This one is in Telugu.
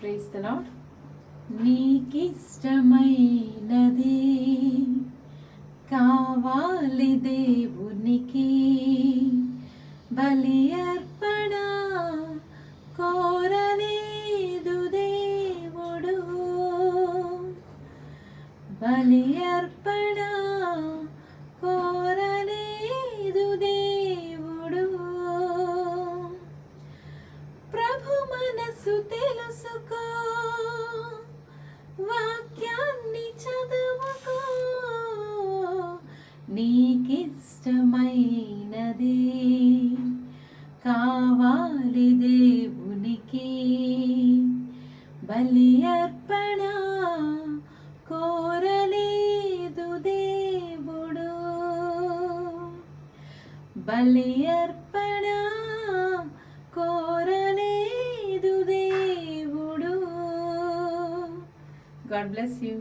Praise the lord. నీకిష్టమైనది కావాలి దేవునికి, బలి అర్పణ కోరలేదు దేవుడు, బలి అర్పణ కోరలేదు దేవుడు. ప్రభు మనసు తెలుసుకో, వాక్యాన్ని చదువుకో, నీకిష్టమైనది కావాలి దేవునికి, బలి అర్పణ కోరలేదు దేవుడు, బలి అర్పణ కోరలేదు దేవుడు. God bless you.